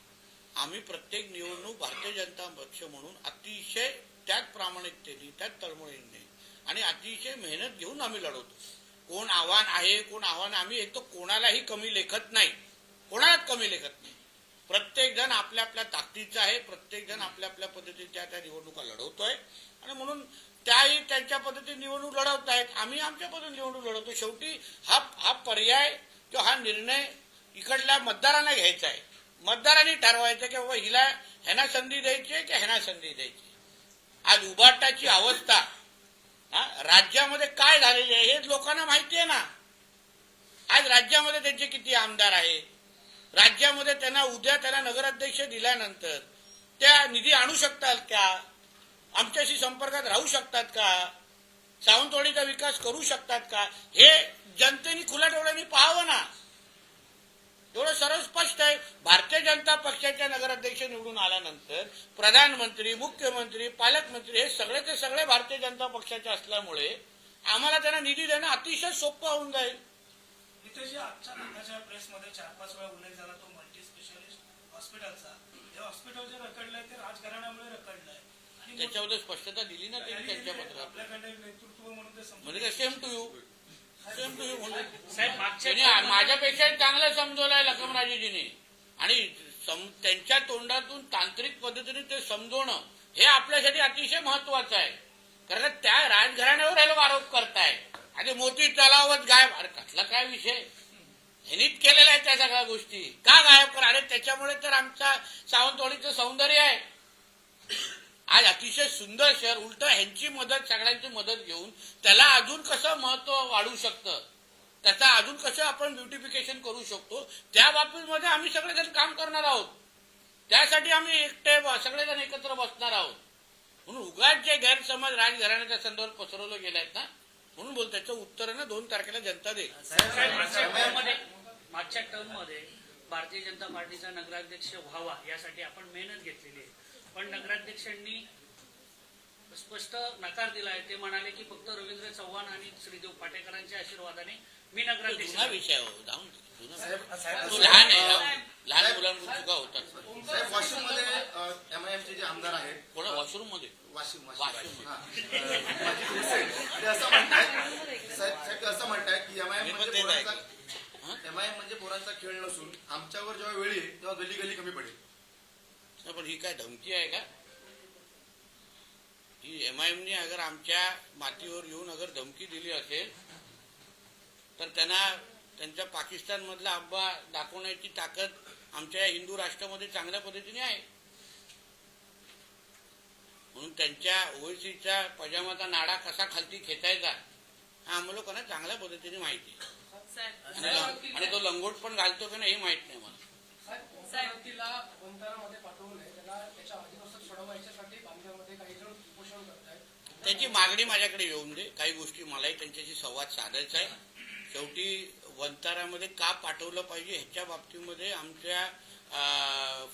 आम्ही प्रत्येक निवडणूक भारतीय जनता पक्ष म्हणून अतिशय त्याच प्रामाणिकतेने त्याच तळमळीने आणि अतिशय मेहनत घेऊन आम्ही लढवतो. कोण आव्हान आहे कोण आव्हान आम्ही एक तर कोणालाही कमी लेखत नाही, कोणालाच कमी लेखत नाही. प्रत्येक जण आपल्या आपल्या ताकदीचा आहे, प्रत्येक जण आपल्या आपल्या पद्धतीच्या त्या निवडणुका लढवतोय आणि म्हणून त्याही त्यांच्या पद्धतीने निवडणूक लढवत आहेत. आम्ही आमच्या पद्धतीने निवडणूक लढवतो. शेवटी हा पर्याय किंवा हा निर्णय इकडल्या मतदारांना घ्यायचा आहे. मतदारांनी ठरवायचं की बाबा हिला ह्यांना संधी द्यायची की ह्यांना संधी द्यायची. आज उभाटाची अवस्था राज्यामध्ये काय झालेली आहे हे लोकांना माहिती आहे ना. आज राज्यामध्ये त्यांचे किती आमदार आहेत, राज्यामध्ये त्यांना नगराध्यक्ष दिल्यानंतर त्या निधी आणू शकतात का, आमच्याशी संपर्कात राहू शकतात का, सावंतवाडीचा विकास करू शकतात का, हे जनतेने खुल्या डोळ्यांनी पाहावं ना. एवढं सर्व स्पष्ट आहे. भारतीय जनता पक्षाच्या नगराध्यक्ष निवडून आल्यानंतर प्रधानमंत्री, मुख्यमंत्री, पालकमंत्री हे सगळेचे सगळे भारतीय जनता पक्षाचे असल्यामुळे आम्हाला त्यांना निधी देणं अतिशय सोपं होऊन जाईल. इथे जे आजच्या प्रेसमध्ये 4-5 वेळा उल्लेख झाला तो मल्टी स्पेशालिस्ट हॉस्पिटलचा, हे हॉस्पिटल जे रखडलंय ते राजघराण्यामुळे रखडलंय आणि त्याच्यामध्ये स्पष्टता दिली ना त्यांनी त्यांच्या पत्रात. आपल्याकडे नेतृत्व म्हणून ते म्हणजे सेम टू यू म्हणून साहेब मागच्या त्यांनी माझ्यापेक्षा चांगलं समजवलंय लखमराजेजीने आणि त्यांच्या तोंडातून तांत्रिक पद्धतीने ते समजवणं हे आपल्यासाठी अतिशय महत्वाचं आहे. कारण त्या राजघराण्यावर हे लोक आरोप करताय आणि मोती तलावच गायब. अरे कसला काय विषय, ह्यांनीच केलेला आहे त्या सगळ्या गोष्टी. का गायब करा? अरे त्याच्यामुळे तर आमच्या सावंतवाडीचं सौंदर्य आहे. आज अतिशय सुंदर शहर. उलट ह्यांची मदत, सगळ्यांची मदत घेऊन त्याला अजून कसं महत्व वाढू शकतं, त्याचा अजून कसं आपण ब्युटिफिकेशन करू शकतो, त्या बाबतीमध्ये आम्ही सगळेजण काम करणार आहोत. त्यासाठी आम्ही एकटे सगळेजण एकत्र बसणार आहोत. म्हणून उगाच जे गैरसमज राजघराण्याच्या संदर्भात पसरवलं गेले आहेत ना, म्हणून बोल त्याचं उत्तर आहे ना 2 तारखेला जनता देईल. मागच्या टर्ममध्ये भारतीय जनता पार्टीचा नगराध्यक्ष व्हावा यासाठी आपण मेहनत घेतलेली आहे, पण नगराध्यक्षांनी स्पष्ट नकार दिलाय. ते म्हणाले की फक्त रवींद्र चव्हाण आणि श्रीदेव पाटेकरांच्या आशीर्वादाने मी नगराध्यक्ष. जुना विषय हो, जाऊन साहेब तो लहान आहे, लहान मुलांकडून चुका होतात. साहेब वाशिम मध्ये एमआयएमचे जे आमदार आहेत, कोणा वॉशरूम मध्ये वाशिम वाशिम ते असं म्हणतात साहेब ते असं म्हणतात की एमआयएम म्हणजे पोरांचा खेळ नसून आमच्यावर जेव्हा वेळ येईल तेव्हा गली गली कमी पडेल. पण ही काय धमकी आहे का? ही एमआयएमने अगर आमच्या मातीवर येऊन अगर धमकी दिली असेल तर त्यांना त्यांच्या पाकिस्तान मधला आंबा दाखवण्याची ताकद आमच्या हिंदू राष्ट्रामध्ये चांगल्या पद्धतीने आहे. म्हणून त्यांच्या ओवेसीचा पजामाचा नाडा कसा खालती खेचायचा हा आम्हाला लोकांना चांगल्या पद्धतीने माहिती आहे. आणि तो लंगोट पण घालतो का नाही हे माहित नाही मला. व्यक्तीला वंतारामध्ये पाठवू नये, त्याला त्याच्या आधीपासून सोडवायच्यासाठी बांधण्यामध्ये काही जण उपोषण करतायत. त्याची मागणी माझ्याकडे येऊन दे. काही गोष्टी मलाही त्यांच्याशी संवाद साधायचा आहे. शेवटी वंतारामध्ये का पाठवलं पाहिजे ह्याच्या बाबतीमध्ये आमच्या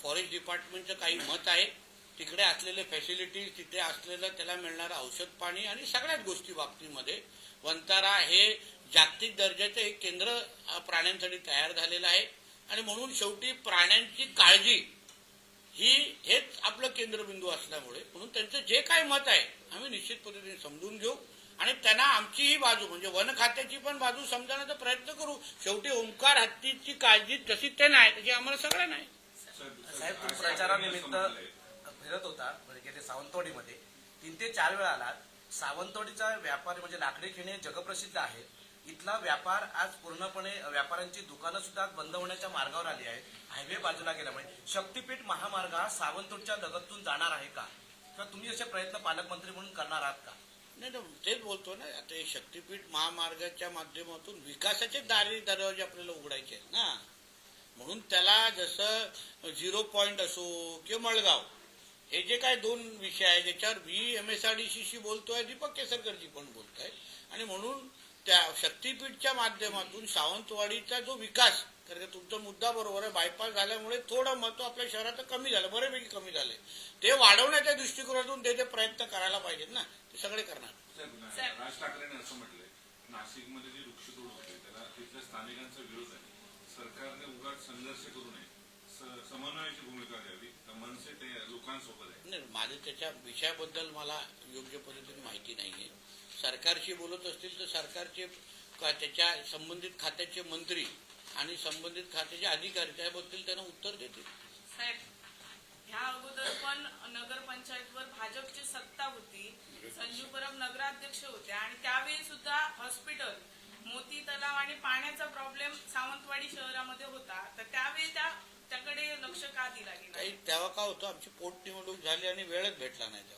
फॉरेस्ट डिपार्टमेंटचं काही मत आहे. तिकडे असलेले फॅसिलिटीज, तिथे असलेलं त्याला मिळणारं औषध पाणी आणि सगळ्याच गोष्टी बाबतीमध्ये वंतारा हे जागतिक दर्जाचं एक केंद्र प्राण्यांसाठी तयार झालेलं आहे आणि म्हणून शेवटी प्राण्यांची काळजी हेच आपलं केंद्रबिंदू असल्यामुळे म्हणून त्यांचं जे काही मत आहे आम्ही निश्चित पद्धतीने समजून घेऊ आणि त्यांना आमचीही बाजू म्हणजे वन खात्याची पण बाजू समजण्याचा प्रयत्न करू. शेवटी ओंकार हत्तीची काळजी जशी ते नाही त्याची आम्हाला सगळं नाही. साहेब तुम्ही प्रचारानिमित्त फिरत होता म्हणजे ते सावंतवाडीमध्ये 3 ते 4 वेळा आलात. सावंतवाडीचा व्यापारी म्हणजे लाकडी खेळणे जगप्रसिद्ध आहे. इथला व्यापार आज पूर्णपणे व्यापाऱ्यांची दुकानं सुद्धा बंद होण्याच्या मार्गावर आली आहे. हायवे बाजूला गेल्यामुळे शक्तीपीठ महामार्ग हा सावंतवाडीच्या लगतून जाणार आहे का, किंवा तुम्ही असे प्रयत्न पालकमंत्री म्हणून करणार आहात का? नाही तेच बोलतो ना. आता शक्तीपीठ महामार्गाच्या माध्यमातून विकासाचे दरवाजे आपल्याला उघडायचे आहेत ना. म्हणून त्याला जसं 0 पॉईंट असो किंवा मळगाव हे जे काय 2 विषय आहे ज्याच्यावर मी MSRDCशी बोलतोय, दीपक केसरकरजी पण बोलताय, आणि म्हणून त्या शक्तीपीठच्या माध्यमातून सावंतवाडीचा जो विकास, कारण तुमचा मुद्दा बरोबर आहे, बायपास झाल्यामुळे थोडं महत्व आपल्या शहरात कमी झालं, बऱ्यापैकी कमी झालंय, ते वाढवण्याच्या दृष्टिकोनातून ते प्रयत्न करायला पाहिजेत ना, ते सगळे करणार. राज ठाकरेंनी असं म्हटलंय, नाशिकमध्ये जी वृक्षतोड होते त्याला तिथल्या स्थानिकांचा विरोध आहे, सरकारने उगाच संघर्ष करू नये, समन्वयाची भूमिका घ्यावी, तर मनसे ते लोकांसोबत आहे. नाही, माझं त्याच्या विषयाबद्दल मला योग्य पद्धतीने माहिती नाहीये. सरकारशी बोलत असतील तर सरकारचे त्याच्या संबंधित खात्याचे मंत्री आणि संबंधित खात्याचे अधिकारी त्याबद्दल त्यांना उत्तर देतील. साहेब, ह्या अगोदर पण नगरपंचायतवर भाजपची सत्ता होती, संजू परब नगराध्यक्ष होते आणि त्यावेळी सुद्धा हॉस्पिटल, मोती तलाव आणि पाण्याचा प्रॉब्लेम सावंतवाडी शहरामध्ये होता, तर त्यावेळी त्याकडे लक्ष का दिला गेला? काही तेव्हा का होतं, आमची पोटनिवडणूक झाली आणि वेळच भेटला नाही, तेव्हा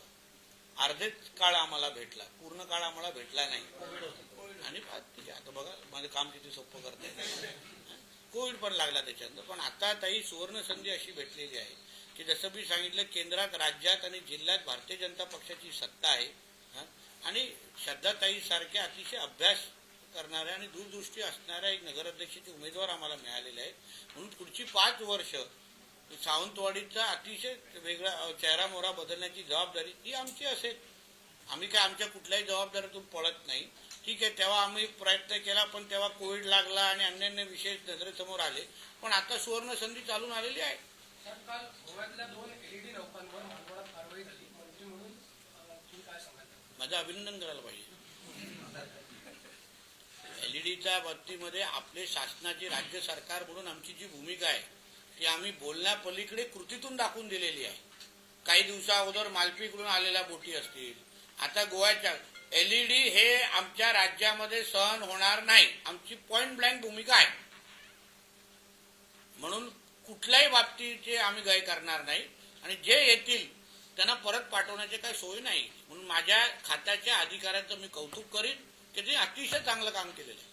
अर्धेच काळ आम्हाला भेटला, पूर्ण काळ आम्हाला भेटला नाही. आणि आता बघा माझं काम किती सोपं करते, कोविड पण लागला त्याच्यानंतर. पण आता ताई सुवर्ण संधी अशी भेटलेली आहे की जसं मी सांगितलं, केंद्रात, राज्यात आणि जिल्ह्यात भारतीय जनता पक्षाची सत्ता आहे, आणि श्रद्धाताई सारख्या अतिशय अभ्यास करणाऱ्या आणि दूरदृष्टी असणाऱ्या एक नगराध्यक्षाचे उमेदवार आम्हाला मिळालेले आहेत. म्हणून पुढची 5 वर्ष सावंतवाडीचा अतिशय वेगळा चेहरा मोहरा बदलण्याची जबाबदारी ही आमची असेल. आम्ही काय आमच्या कुठल्याही जबाबदारीतून पळत नाही. ठीक आहे, तेव्हा आम्ही प्रयत्न केला, पण तेव्हा कोविड लागला आणि अन्य विषय नजरेसमोर आले, पण आता सुवर्ण संधी चालून आलेली आहे. काल गोव्यातल्या 2 LED नौकांवर मालवणात कारवाई झाली, मंत्री म्हणून तुम्ही काय सांगाल? माझं अभिनंदन करायला पाहिजे. LEDच्या बाबतीमध्ये आपले शासनाची, राज्य सरकार म्हणून आमची जी भूमिका आहे ती आम्ही बोलण्यापलीकडे कृतीतून दाखवून दिलेली आहे. काही दिवसा अगोदर मालपीकडून आलेल्या बोटी असतील, आता गोव्याच्या LED हे आमच्या राज्यामध्ये सहन होणार नाही, आमची पॉइंट ब्लँक भूमिका आहे. म्हणून कुठल्याही बाबतीचे आम्ही गय करणार नाही, आणि जे येतील त्यांना परत पाठवण्याची काही सोय नाही. म्हणून माझ्या खात्याच्या अधिकाऱ्यांचं मी कौतुक करीन की ते अतिशय चांगलं काम केलेलं आहे.